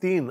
3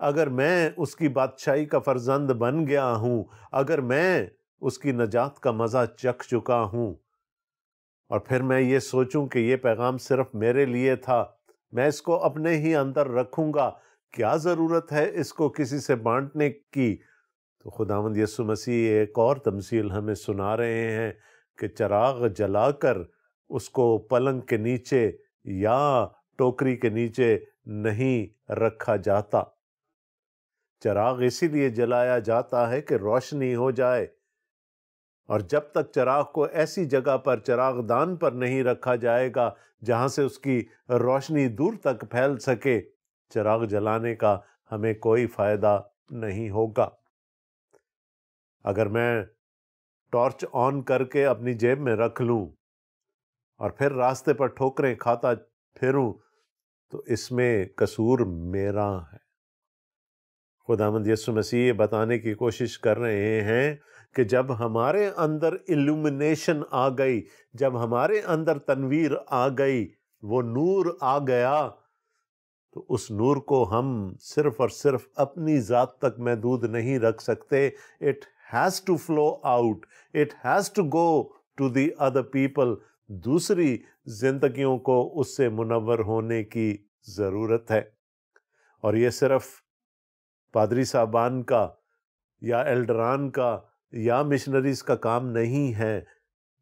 اگر میں اس کی بادشاہی کا فرزند بن گیا ہوں، اگر میں اس کی نجات کا مزہ چکھ چکا ہوں، اور پھر میں یہ سوچوں کہ یہ پیغام صرف میرے لیے تھا، میں اس کو اپنے ہی اندر رکھوں گا، کیا ضرورت ہے اس کو کسی سے بانٹنے کی؟ تو خداوند یسوع مسیح ایک اور تمثیل ہمیں سنا رہے ہیں کہ چراغ جلا کر اس کو پلنگ کے نیچے یا ٹوکری کے نیچے نہیں رکھا جاتا۔ چراغ اسی لیے جلایا جاتا ہے کہ روشنی ہو جائے، اور جب تک چراغ کو ایسی جگہ پر چراغ دان پر نہیں رکھا جائے گا جہاں سے اس کی روشنی دور تک پھیل سکے، چراغ جلانے کا ہمیں کوئی فائدہ نہیں ہوگا۔ اگر میں ٹارچ آن کر کے اپنی جیب میں رکھ لوں اور پھر راستے پر ٹھوکریں کھاتا پھروں تو اس میں قصور میرا ہے۔ خداوند یسوع مسیح یہ بتانے کی کوشش کر رہے ہیں کہ جب ہمارے اندر الومنیشن آ گئی، جب ہمارے اندر تنویر آ گئی، وہ نور آ گیا، تو اس نور کو ہم صرف اور صرف اپنی ذات تک محدود نہیں رکھ سکتے۔ It has to flow out, it has to go to the other people. دوسری زندگیوں کو اس سے منور ہونے کی ضرورت ہے، اور یہ صرف پادری صاحبان کا یا ایلڈران کا یا مشنریز کا کام نہیں ہے،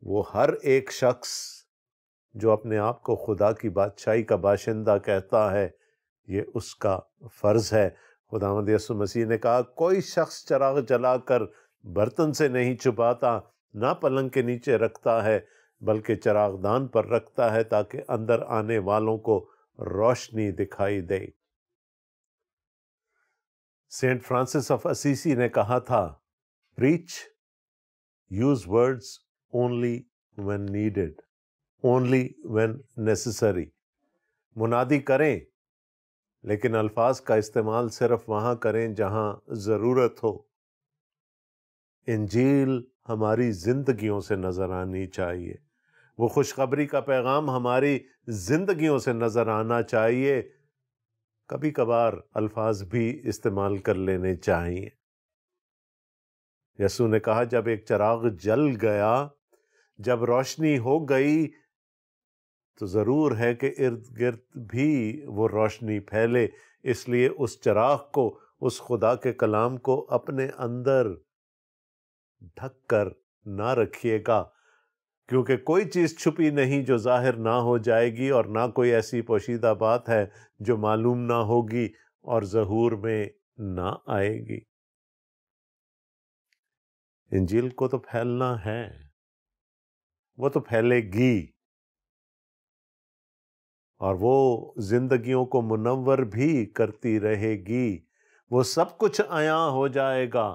وہ ہر ایک شخص جو اپنے آپ کو خدا کی بادشاہی کا باشندہ کہتا ہے، یہ اس کا فرض ہے۔ خداوند یسوع مسیح نے کہا کوئی شخص چراغ جلا کر برتن سے نہیں چھپاتا، نہ پلنگ کے نیچے رکھتا ہے، بلکہ چراغ دان پر رکھتا ہے تاکہ اندر آنے والوں کو روشنی دکھائی دے۔ سینٹ فرانسس آف اسیسی نے کہا تھا، preach, use words only when needed, only when necessary۔ منادی کریں لیکن الفاظ کا استعمال صرف وہاں کریں جہاں ضرورت ہو۔ انجیل ہماری زندگیوں سے نظر آنی چاہیے، وہ خوشخبری کا پیغام ہماری زندگیوں سے نظر آنا چاہیے۔ کبھی کبھار الفاظ بھی استعمال کر لینے چاہیے۔ یسوع نے کہا جب ایک چراغ جل گیا، جب روشنی ہو گئی، تو ضرور ہے کہ ارد گرد بھی وہ روشنی پھیلے۔ اس لیے اس چراغ کو، اس خدا کے کلام کو اپنے اندر ڈھک کر نہ رکھیے گا، کیونکہ کوئی چیز چھپی نہیں جو ظاہر نہ ہو جائے گی، اور نہ کوئی ایسی پوشیدہ بات ہے جو معلوم نہ ہوگی اور ظہور میں نہ آئے گی۔ انجیل کو تو پھیلنا ہے، وہ تو پھیلے گی، اور وہ زندگیوں کو منور بھی کرتی رہے گی۔ وہ سب کچھ عیاں ہو جائے گا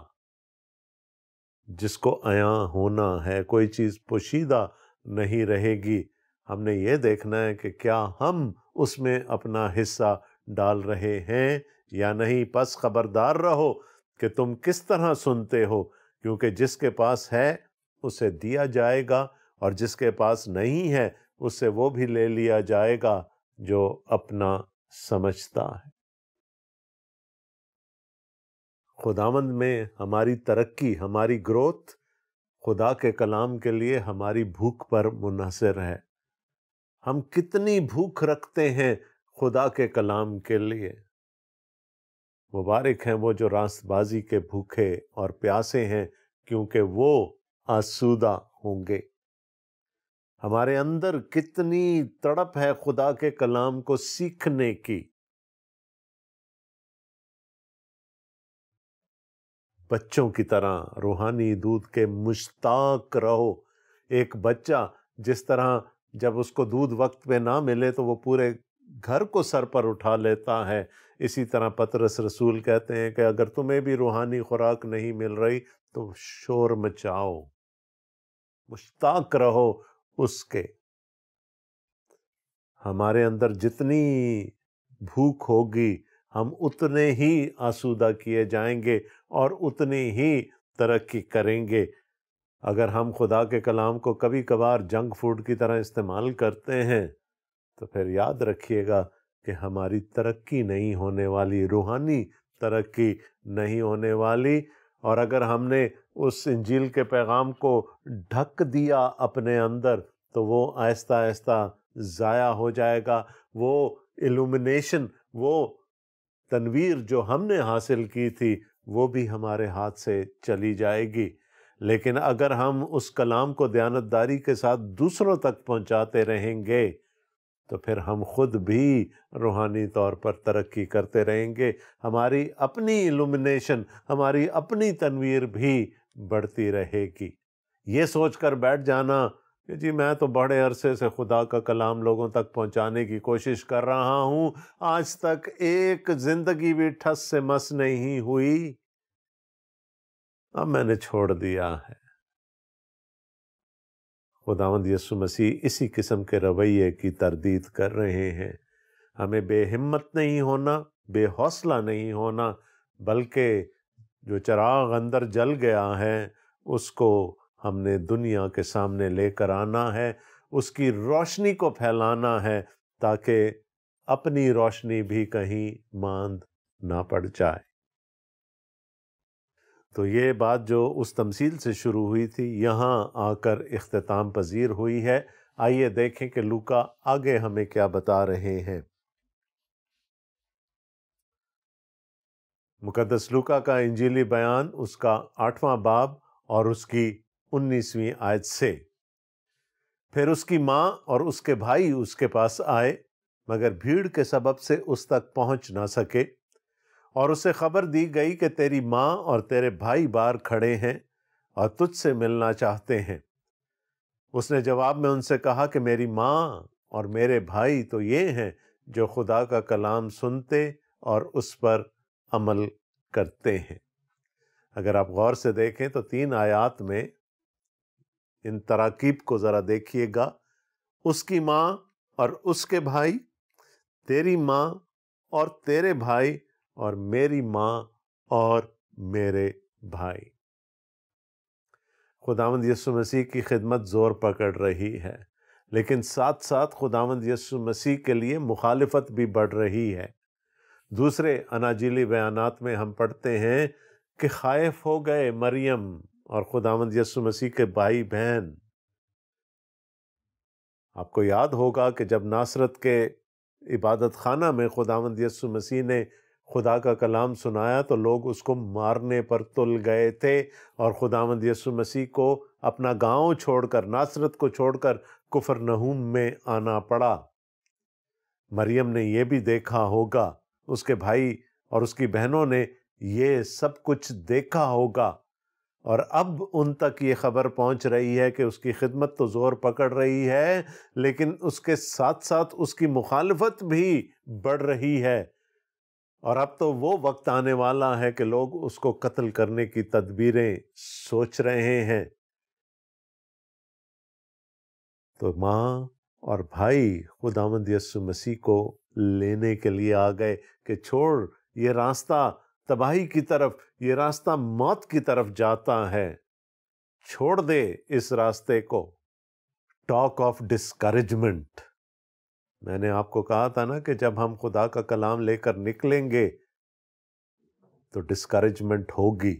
جس کو عیاں ہونا ہے، کوئی چیز پوشیدہ نہیں رہے گی۔ ہم نے یہ دیکھنا ہے کہ کیا ہم اس میں اپنا حصہ ڈال رہے ہیں یا نہیں۔ پس خبردار رہو کہ تم کس طرح سنتے ہو، کیونکہ جس کے پاس ہے اسے دیا جائے گا، اور جس کے پاس نہیں ہے اس سے وہ بھی لے لیا جائے گا جو اپنا سمجھتا ہے۔ خداوند میں ہماری ترقی، ہماری گروتھ خدا کے کلام کے لیے ہماری بھوک پر منحصر ہے۔ ہم کتنی بھوک رکھتے ہیں خدا کے کلام کے لیے؟ مبارک ہیں وہ جو راست بازی کے بھوکے اور پیاسے ہیں، کیونکہ وہ آسودہ ہوں گے۔ ہمارے اندر کتنی تڑپ ہے خدا کے کلام کو سیکھنے کی۔ بچوں کی طرح روحانی دودھ کے مشتاق رہو۔ ایک بچہ جس طرح جب اس کو دودھ وقت پہ نہ ملے تو وہ پورے گھر کو سر پر اٹھا لیتا ہے، اسی طرح پطرس رسول کہتے ہیں کہ اگر تمہیں بھی روحانی خوراک نہیں مل رہی تو شور مچاؤ، مشتاق رہو اس کے۔ ہمارے اندر جتنی بھوک ہوگی ہم اتنے ہی آسودہ کیے جائیں گے اور اتنی ہی ترقی کریں گے۔ اگر ہم خدا کے کلام کو کبھی کبھار جنک فوڈ کی طرح استعمال کرتے ہیں تو پھر یاد رکھیے گا کہ ہماری ترقی نہیں ہونے والی، روحانی ترقی نہیں ہونے والی۔ اور اگر ہم نے اس انجیل کے پیغام کو ڈھک دیا اپنے اندر تو وہ آہستہ آہستہ ضائع ہو جائے گا۔ وہ ایلومینیشن، وہ تنویر جو ہم نے حاصل کی تھی وہ بھی ہمارے ہاتھ سے چلی جائے گی۔ لیکن اگر ہم اس کلام کو دیانتداری کے ساتھ دوسروں تک پہنچاتے رہیں گے تو پھر ہم خود بھی روحانی طور پر ترقی کرتے رہیں گے، ہماری اپنی ایلومینیشن، ہماری اپنی تنویر بھی بڑھتی رہے گی۔ یہ سوچ کر بیٹھ جانا کہ جی میں تو بڑے عرصے سے خدا کا کلام لوگوں تک پہنچانے کی کوشش کر رہا ہوں، آج تک ایک زندگی بھی ٹھس سے مس نہیں ہوئی، اب میں نے چھوڑ دیا ہے۔ خداوند یسوع مسیح اسی قسم کے رویے کی تردید کر رہے ہیں۔ ہمیں بے ہمت نہیں ہونا، بے حوصلہ نہیں ہونا، بلکہ جو چراغ اندر جل گیا ہے اس کو ہم نے دنیا کے سامنے لے کر آنا ہے، اس کی روشنی کو پھیلانا ہے تاکہ اپنی روشنی بھی کہیں ماند نہ پڑ جائے۔ تو یہ بات جو اس تمثیل سے شروع ہوئی تھی یہاں آ کر اختتام پذیر ہوئی ہے۔ آئیے دیکھیں کہ لوکا آگے ہمیں کیا بتا رہے ہیں۔ مقدس لوکا کا انجیلی بیان اس کا 8واں باب اور اس کی 19ویں آیت سے۔ پھر اس کی ماں اور اس کے بھائی اس کے پاس آئے مگر بھیڑ کے سبب سے اس تک پہنچ نہ سکے، اور اسے خبر دی گئی کہ تیری ماں اور تیرے بھائی باہر کھڑے ہیں اور تجھ سے ملنا چاہتے ہیں۔ اس نے جواب میں ان سے کہا کہ میری ماں اور میرے بھائی تو یہ ہیں جو خدا کا کلام سنتے اور اس پر عمل کرتے ہیں۔ اگر آپ غور سے دیکھیں تو 3 آیات میں ان تراکیب کو ذرا دیکھیے گا۔ اس کی ماں اور اس کے بھائی، تیری ماں اور تیرے بھائی، اور میری ماں اور میرے بھائی۔ خداوند یسوع مسیح کی خدمت زور پکڑ رہی ہے، لیکن ساتھ ساتھ خداوند یسوع مسیح کے لیے مخالفت بھی بڑھ رہی ہے۔ دوسرے اناجیلی بیانات میں ہم پڑھتے ہیں کہ خائف ہو گئے مریم اور خداوند یسوع مسیح کے بھائی بہن۔ آپ کو یاد ہوگا کہ جب ناصرت کے عبادت خانہ میں خداوند یسوع مسیح نے خدا کا کلام سنایا تو لوگ اس کو مارنے پر تل گئے تھے، اور خداوند یسوع مسیح کو اپنا گاؤں چھوڑ کر، ناصرت کو چھوڑ کر کفرنہوم میں آنا پڑا۔ مریم نے یہ بھی دیکھا ہوگا، اس کے بھائی اور اس کی بہنوں نے یہ سب کچھ دیکھا ہوگا، اور اب ان تک یہ خبر پہنچ رہی ہے کہ اس کی خدمت تو زور پکڑ رہی ہے، لیکن اس کے ساتھ ساتھ اس کی مخالفت بھی بڑھ رہی ہے، اور اب تو وہ وقت آنے والا ہے کہ لوگ اس کو قتل کرنے کی تدبیریں سوچ رہے ہیں۔ تو ماں اور بھائی خداوند یسوع مسیح کو لینے کے لیے آ گئے کہ چھوڑ، یہ راستہ تباہی کی طرف، یہ راستہ موت کی طرف جاتا ہے، چھوڑ دے اس راستے کو۔ ٹاک آف ڈسکریجمنٹ، میں نے آپ کو کہا تھا نا کہ جب ہم خدا کا کلام لے کر نکلیں گے تو ڈسکریجمنٹ ہوگی،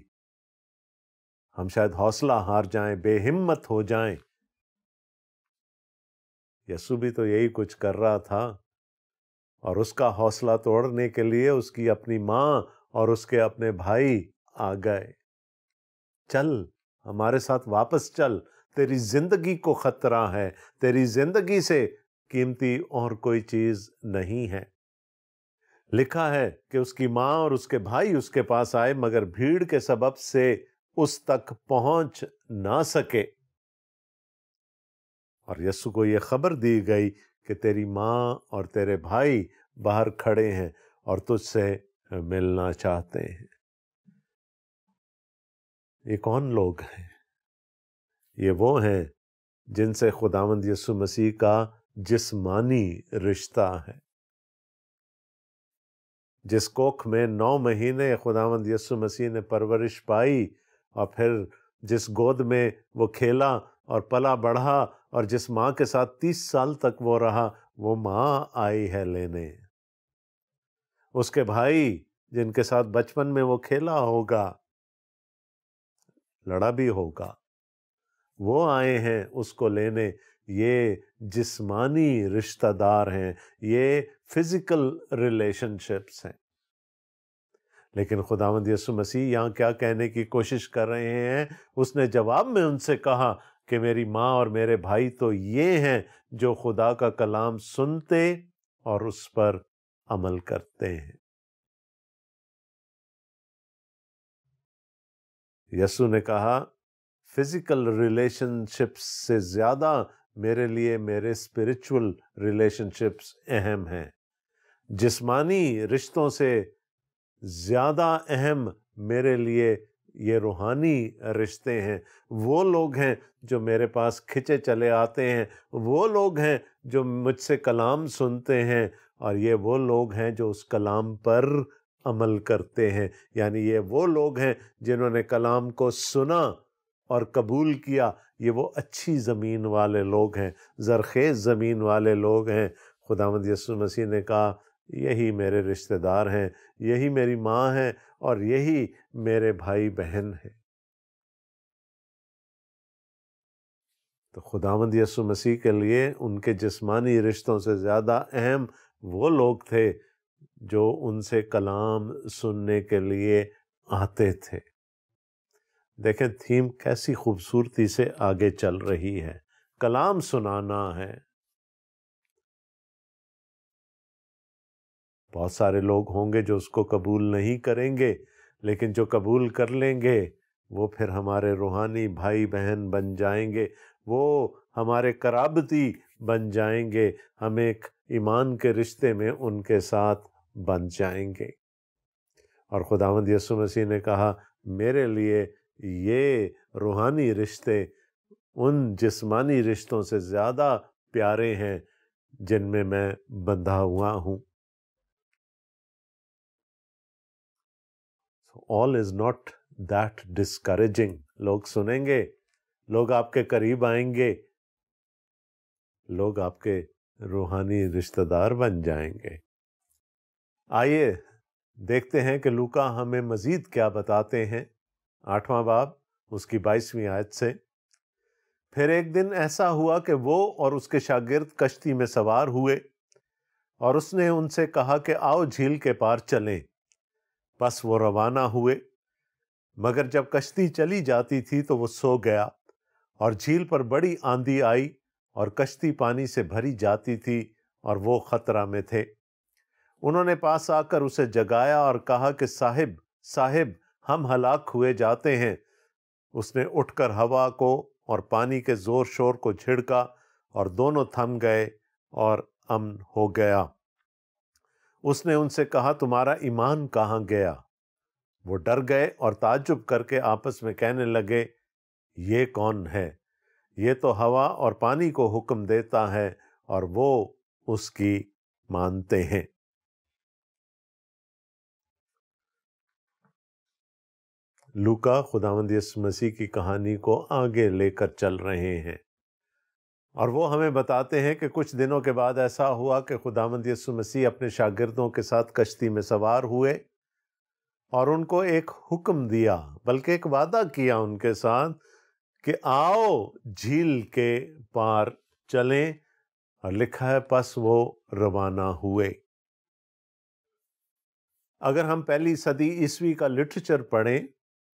ہم شاید حوصلہ ہار جائیں، بے ہمت ہو جائیں۔ یسوع بھی تو یہی کچھ کر رہا تھا، اور اس کا حوصلہ توڑنے کے لیے اس کی اپنی ماں اور اس کے اپنے بھائی آ گئے۔ چل ہمارے ساتھ واپس چل، تیری زندگی کو خطرہ ہے، تیری زندگی سے قیمتی اور کوئی چیز نہیں ہے۔ لکھا ہے کہ اس کی ماں اور اس کے بھائی اس کے پاس آئے مگر بھیڑ کے سبب سے اس تک پہنچ نہ سکے، اور یسوع کو یہ خبر دی گئی کہ تیری ماں اور تیرے بھائی باہر کھڑے ہیں اور تجھ سے ملنا چاہتے ہیں۔ یہ کون لوگ ہیں؟ یہ وہ ہیں جن سے خداوند یسوع مسیح کا جسمانی رشتہ ہے۔ جس کوکھ میں 9 مہینے خداوند یسوع مسیح نے پرورش پائی، اور پھر جس گود میں وہ کھیلا اور پلا بڑھا، اور جس ماں کے ساتھ 30 سال تک وہ رہا، وہ ماں آئی ہے لینے۔ اس کے بھائی جن کے ساتھ بچپن میں وہ کھیلا ہوگا، لڑا بھی ہوگا، وہ آئے ہیں اس کو لینے۔ یہ جسمانی رشتہ دار ہیں، یہ فزیکل ریلیشن شپس ہیں۔ لیکن خداوند یسوع مسیح یہاں کیا کہنے کی کوشش کر رہے ہیں؟ اس نے جواب میں ان سے کہا کہ میری ماں اور میرے بھائی تو یہ ہیں جو خدا کا کلام سنتے اور اس پر عمل کرتے ہیں۔ یسوع نے کہا فزیکل ریلیشن شپس سے زیادہ میرے لیے میرے اسپرچول ریلیشن شپس اہم ہیں۔ جسمانی رشتوں سے زیادہ اہم میرے لیے یہ روحانی رشتے ہیں۔ وہ لوگ ہیں جو میرے پاس کھچے چلے آتے ہیں، وہ لوگ ہیں جو مجھ سے کلام سنتے ہیں، اور یہ وہ لوگ ہیں جو اس کلام پر عمل کرتے ہیں۔ یعنی یہ وہ لوگ ہیں جنہوں نے کلام کو سنا اور قبول کیا۔ یہ وہ اچھی زمین والے لوگ ہیں، زرخیز زمین والے لوگ ہیں۔ خداوند یسوع مسیح نے کہا یہی میرے رشتہ دار ہیں، یہی میری ماں ہے، اور یہی میرے بھائی بہن ہیں۔ تو خداوند یسوع مسیح کے لیے ان کے جسمانی رشتوں سے زیادہ اہم وہ لوگ تھے جو ان سے کلام سننے کے لیے آتے تھے۔ دیکھیں تھیم کیسی خوبصورتی سے آگے چل رہی ہے۔ کلام سنانا ہے۔ بہت سارے لوگ ہوں گے جو اس کو قبول نہیں کریں گے، لیکن جو قبول کر لیں گے وہ پھر ہمارے روحانی بھائی بہن بن جائیں گے، وہ ہمارے قرابتی بن جائیں گے، ہم ایک ایمان کے رشتے میں ان کے ساتھ بن جائیں گے۔ اور خداوند یسوع مسیح نے کہا میرے لیے یہ روحانی رشتے ان جسمانی رشتوں سے زیادہ پیارے ہیں جن میں بندھا ہوا ہوں۔ All is not that discouraging۔ لوگ سنیں گے، لوگ آپ کے قریب آئیں گے، لوگ آپ کے روحانی رشتہ دار بن جائیں گے۔ آئیے دیکھتے ہیں کہ لوکا ہمیں مزید کیا بتاتے ہیں۔ 8واں باب اس کی 22ویں آیت سے، پھر ایک دن ایسا ہوا کہ وہ اور اس کے شاگرد کشتی میں سوار ہوئے، اور اس نے ان سے کہا کہ آؤ جھیل کے پار چلیں۔ بس وہ روانہ ہوئے، مگر جب کشتی چلی جاتی تھی تو وہ سو گیا، اور جھیل پر بڑی آندھی آئی اور کشتی پانی سے بھری جاتی تھی اور وہ خطرہ میں تھے۔ انہوں نے پاس آ کر اسے جگایا اور کہا کہ صاحب صاحب ہم ہلاک ہوئے جاتے ہیں۔ اس نے اٹھ کر ہوا کو اور پانی کے زور شور کو جھڑکا، اور دونوں تھم گئے اور امن ہو گیا۔ اس نے ان سے کہا تمہارا ایمان کہاں گیا؟ وہ ڈر گئے اور تعجب کر کے آپس میں کہنے لگے یہ کون ہے؟ یہ تو ہوا اور پانی کو حکم دیتا ہے اور وہ اس کی مانتے ہیں۔ لوکا خداوند یسوع مسیح کی کہانی کو آگے لے کر چل رہے ہیں، اور وہ ہمیں بتاتے ہیں کہ کچھ دنوں کے بعد ایسا ہوا کہ خداوند یسوع مسیح اپنے شاگردوں کے ساتھ کشتی میں سوار ہوئے، اور ان کو ایک حکم دیا، بلکہ ایک وعدہ کیا ان کے ساتھ کہ آؤ جھیل کے پار چلیں، اور لکھا ہے پس وہ روانہ ہوئے۔ اگر ہم پہلی صدی عیسوی کا لٹریچر پڑھیں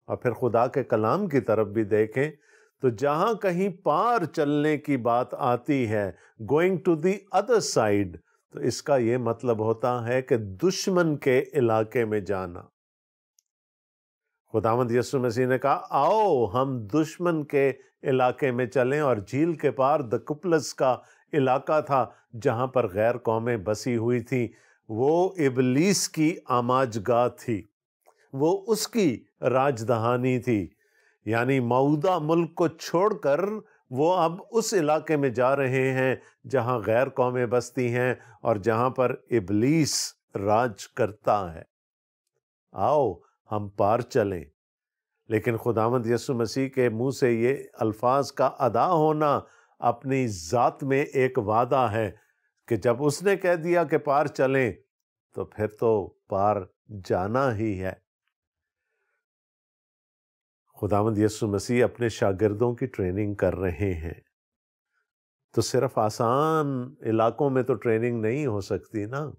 اور پھر خدا کے کلام کی طرف بھی دیکھیں، تو جہاں کہیں پار چلنے کی بات آتی ہے، going to the other side, تو اس کا یہ مطلب ہوتا ہے کہ دشمن کے علاقے میں جانا۔ خداوند یسوع مسیح نے کہا آؤ ہم دشمن کے علاقے میں چلیں، اور جھیل کے پار دکپلس کا علاقہ تھا جہاں پر غیر قومیں بسی ہوئی تھیں۔ وہ ابلیس کی آماج گاہ تھی، وہ اس کی راجدہانی تھی، یعنی موعودہ ملک کو چھوڑ کر وہ اب اس علاقے میں جا رہے ہیں جہاں غیر قومیں بستی ہیں اور جہاں پر ابلیس راج کرتا ہے۔ آؤ ہم پار چلیں۔ لیکن خداوند یسوع مسیح کے منہ سے یہ الفاظ کا ادا ہونا اپنی ذات میں ایک وعدہ ہے کہ جب اس نے کہہ دیا کہ پار چلیں تو پھر تو پار جانا ہی ہے۔ خداوند یسوع مسیح اپنے شاگردوں کی ٹریننگ کر رہے ہیں، تو صرف آسان علاقوں میں تو ٹریننگ نہیں ہو سکتی نا۔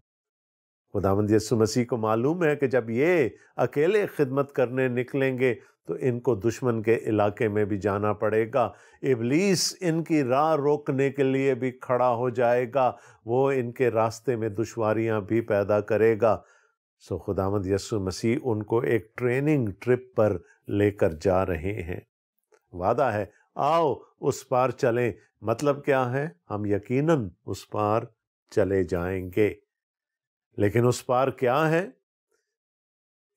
خداوند یسوع مسیح کو معلوم ہے کہ جب یہ اکیلے خدمت کرنے نکلیں گے تو ان کو دشمن کے علاقے میں بھی جانا پڑے گا، ابلیس ان کی راہ روکنے کے لیے بھی کھڑا ہو جائے گا، وہ ان کے راستے میں دشواریاں بھی پیدا کرے گا۔ سو خداوند یسوع مسیح ان کو ایک ٹریننگ ٹرپ پر لے کر جا رہے ہیں۔ وعدہ ہے آؤ اس پار چلیں، مطلب کیا ہے؟ ہم یقیناً اس پار چلے جائیں گے، لیکن اس پار کیا ہے؟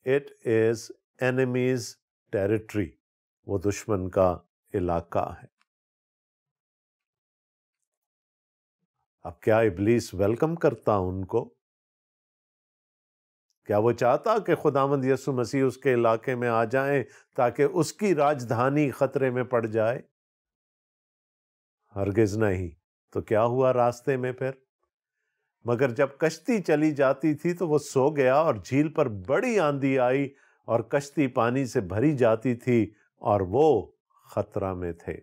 اٹ از اینیمیز ٹیریٹری، وہ دشمن کا علاقہ ہے۔ اب کیا ابلیس ویلکم کرتا ان کو؟ کیا وہ چاہتا کہ خداوند یسوع مسیح اس کے علاقے میں آ جائیں تاکہ اس کی راجدھانی خطرے میں پڑ جائے؟ ہرگز نہیں۔ تو کیا ہوا راستے میں پھر؟ مگر جب کشتی چلی جاتی تھی تو وہ سو گیا، اور جھیل پر بڑی آندھی آئی اور کشتی پانی سے بھری جاتی تھی اور وہ خطرہ میں تھے۔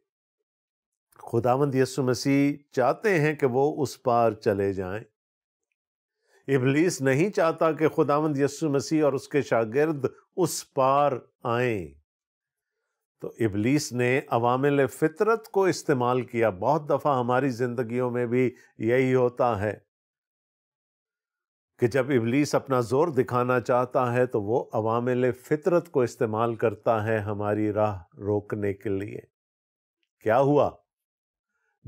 خداوند یسوع مسیح چاہتے ہیں کہ وہ اس پار چلے جائیں۔ ابلیس نہیں چاہتا کہ خداوند یسوع مسیح اور اس کے شاگرد اس پار آئیں۔ تو ابلیس نے عوامل فطرت کو استعمال کیا۔ بہت دفعہ ہماری زندگیوں میں بھی یہی ہوتا ہے کہ جب ابلیس اپنا زور دکھانا چاہتا ہے تو وہ عوامل فطرت کو استعمال کرتا ہے ہماری راہ روکنے کے لیے۔ کیا ہوا؟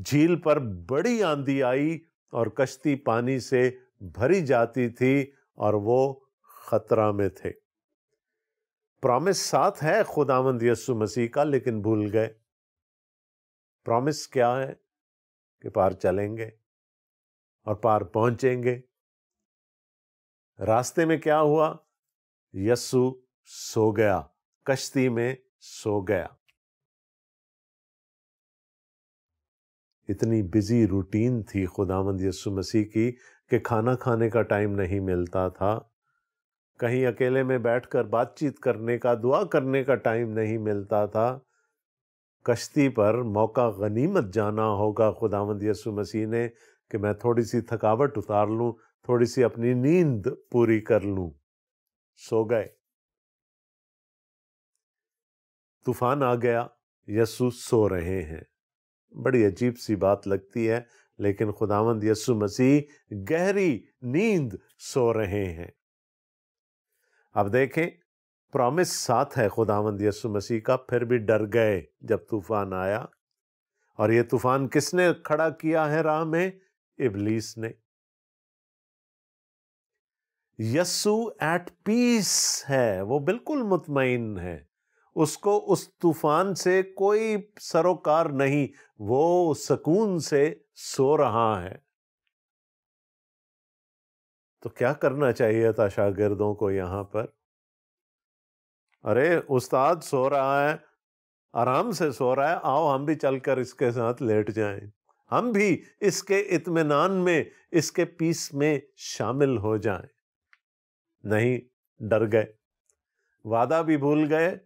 جھیل پر بڑی آندھی آئی اور کشتی پانی سے بھری جاتی تھی اور وہ خطرہ میں تھے۔ پرامس ساتھ ہے خداوند یسوع مسیح کا، لیکن بھول گئے۔ پرامس کیا ہے؟ کہ پار چلیں گے اور پار پہنچیں گے۔ راستے میں کیا ہوا؟ یسوع سو گیا، کشتی میں سو گیا۔ اتنی بزی روٹین تھی خداوند یسوع مسیح کی کہ کھانا کھانے کا ٹائم نہیں ملتا تھا، کہیں اکیلے میں بیٹھ کر بات چیت کرنے کا، دعا کرنے کا ٹائم نہیں ملتا تھا۔ کشتی پر موقع غنیمت جانا ہوگا خداوند یسوع مسیح نے کہ میں تھوڑی سی تھکاوٹ اتار لوں، تھوڑی سی اپنی نیند پوری کر لوں۔ سو گئے۔ طوفان آ گیا، یسوع سو رہے ہیں۔ بڑی عجیب سی بات لگتی ہے، لیکن خداوند یسوع مسیح گہری نیند سو رہے ہیں۔ اب دیکھیں، پرامس ساتھ ہے خداوند یسوع مسیح کا، پھر بھی ڈر گئے جب طوفان آیا۔ اور یہ طوفان کس نے کھڑا کیا ہے راہ میں؟ ابلیس نے۔ یسوع ایٹ پیس ہے، وہ بالکل مطمئن ہے، اس کو اس طوفان سے کوئی سروکار نہیں، وہ سکون سے سو رہا ہے۔ تو کیا کرنا چاہیے تھا شاگردوں کو یہاں پر؟ ارے استاد سو رہا ہے، آرام سے سو رہا ہے، آؤ ہم بھی چل کر اس کے ساتھ لیٹ جائیں، ہم بھی اس کے اطمینان میں، اس کے پیس میں شامل ہو جائیں۔ نہیں، ڈر گئے، وعدہ بھی بھول گئے۔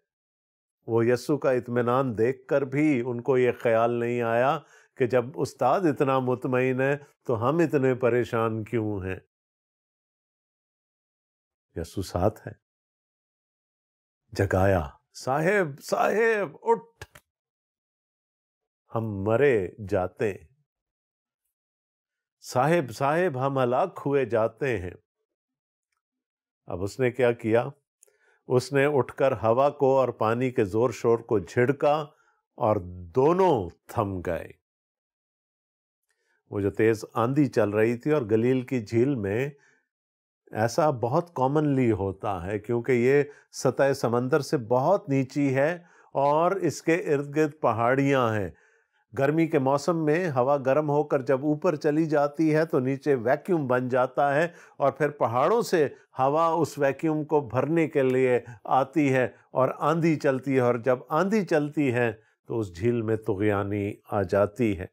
وہ یسوع کا اطمینان دیکھ کر بھی ان کو یہ خیال نہیں آیا کہ جب استاد اتنا مطمئن ہے تو ہم اتنے پریشان کیوں ہیں؟ یسوع ساتھ ہے۔ جگایا، صاحب صاحب اٹھ، ہم مرے جاتے ہیں، صاحب صاحب ہم ہلاک ہوئے جاتے ہیں۔ اب اس نے کیا کیا؟ اس نے اٹھ کر ہوا کو اور پانی کے زور شور کو جھڑکا اور دونوں تھم گئے۔ وہ جو تیز آندھی چل رہی تھی، اور گلیل کی جھیل میں ایسا بہت کامنلی ہوتا ہے کیونکہ یہ سطح سمندر سے بہت نیچی ہے اور اس کے ارد گرد پہاڑیاں ہیں۔ گرمی کے موسم میں ہوا گرم ہو کر جب اوپر چلی جاتی ہے تو نیچے ویکیوم بن جاتا ہے، اور پھر پہاڑوں سے ہوا اس ویکیوم کو بھرنے کے لیے آتی ہے اور آندھی چلتی ہے، اور جب آندھی چلتی ہے تو اس جھیل میں طغیانی آ جاتی ہے۔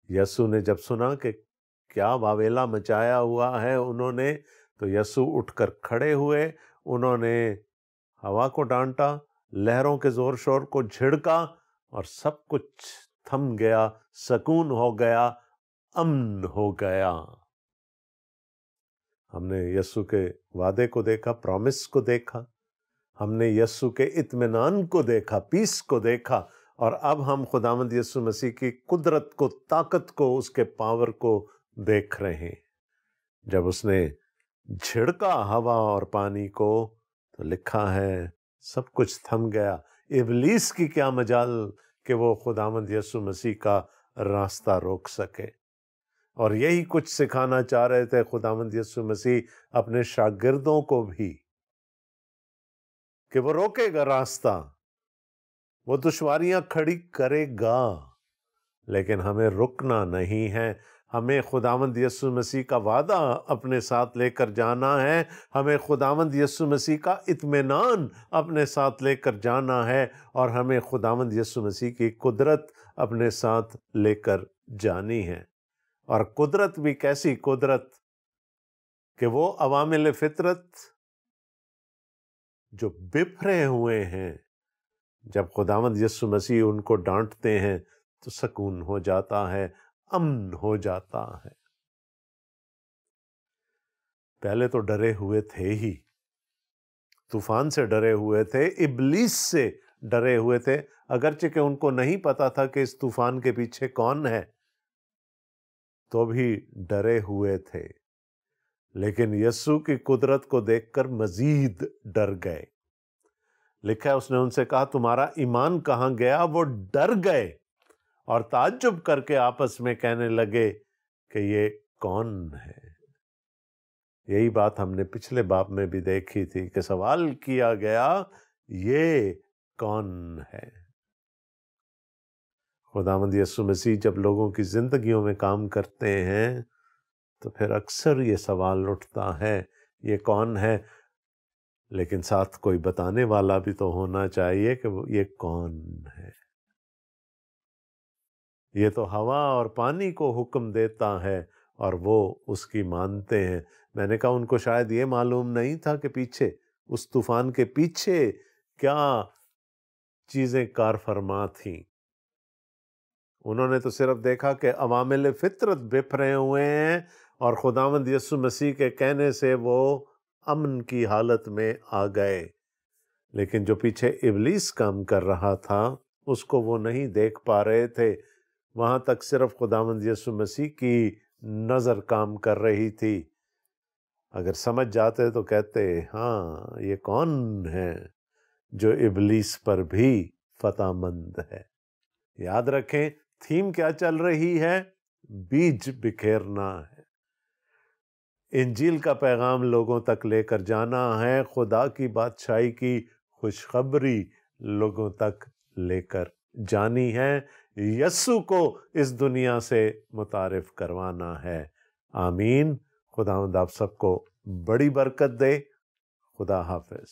یسوع نے جب سنا کہ کیا واویلا مچایا ہوا ہے انہوں نے۔ تو یسوع اٹھ کر کھڑے ہوئے، انہوں نے ہوا کو ڈانٹا، لہروں کے زور شور کو جھڑکا، اور سب کچھ تھم گیا، سکون ہو گیا، امن ہو گیا۔ ہم نے یسوع کے وعدے کو دیکھا، پرومس کو دیکھا، ہم نے یسوع کے اطمینان کو دیکھا، پیس کو دیکھا، اور اب ہم خداوند یسوع مسیح کی قدرت کو، طاقت کو، اس کے پاور کو دیکھ رہے ہیں۔ جب اس نے جھڑکا ہوا اور پانی کو تو لکھا ہے سب کچھ تھم گیا۔ ابلیس کی کیا مجال کہ وہ خداوند یسوع مسیح کا راستہ روک سکے۔ اور یہی کچھ سکھانا چاہ رہے تھے خداوند یسوع مسیح اپنے شاگردوں کو بھی، کہ وہ روکے گا راستہ، وہ دشواریاں کھڑی کرے گا، لیکن ہمیں رکنا نہیں ہے۔ ہمیں خداوند یسوع مسیح کا وعدہ اپنے ساتھ لے کر جانا ہے، ہمیں خداوند یسوع مسیح کا اطمینان اپنے ساتھ لے کر جانا ہے، اور ہمیں خداوند یسوع مسیح کی قدرت اپنے ساتھ لے کر جانی ہے۔ اور قدرت بھی کیسی قدرت کہ وہ عوامل فطرت جو بپھرے ہوئے ہیں، جب خداوند یسوع مسیح ان کو ڈانٹتے ہیں تو سکون ہو جاتا ہے، امن ہو جاتا ہے۔ پہلے تو ڈرے ہوئے تھے ہی، طوفان سے ڈرے ہوئے تھے، ابلیس سے ڈرے ہوئے تھے، اگرچہ کہ ان کو نہیں پتا تھا کہ اس طوفان کے پیچھے کون ہے، تو بھی ڈرے ہوئے تھے، لیکن یسوع کی قدرت کو دیکھ کر مزید ڈر گئے۔ لکھا ہے اس نے ان سے کہا تمہارا ایمان کہاں گیا؟ وہ ڈر گئے اور تعجب کر کے آپس میں کہنے لگے کہ یہ کون ہے؟ یہی بات ہم نے پچھلے باب میں بھی دیکھی تھی کہ سوال کیا گیا یہ کون ہے؟ خداوند یسوع مسیح جب لوگوں کی زندگیوں میں کام کرتے ہیں تو پھر اکثر یہ سوال اٹھتا ہے یہ کون ہے، لیکن ساتھ کوئی بتانے والا بھی تو ہونا چاہیے کہ یہ کون ہے۔ یہ تو ہوا اور پانی کو حکم دیتا ہے اور وہ اس کی مانتے ہیں۔ میں نے کہا ان کو شاید یہ معلوم نہیں تھا کہ پیچھے اس طوفان کے پیچھے کیا چیزیں کار فرما تھیں۔ انہوں نے تو صرف دیکھا کہ عوامل فطرت بپھرے ہوئے ہیں اور خداوند یسوع مسیح کے کہنے سے وہ امن کی حالت میں آ گئے، لیکن جو پیچھے ابلیس کام کر رہا تھا اس کو وہ نہیں دیکھ پا رہے تھے۔ وہاں تک صرف خداوند یسوع مسیح کی نظر کام کر رہی تھی۔ اگر سمجھ جاتے تو کہتے ہاں یہ کون ہے جو ابلیس پر بھی فتح مند ہے۔ یاد رکھیں تھیم کیا چل رہی ہے؟ بیج بکھیرنا ہے، انجیل کا پیغام لوگوں تک لے کر جانا ہے، خدا کی بادشاہی کی خوشخبری لوگوں تک لے کر جانی ہے، یسوع کو اس دنیا سے متعارف کروانا ہے۔ آمین۔ خداوند آپ سب کو بڑی برکت دے۔ خدا حافظ۔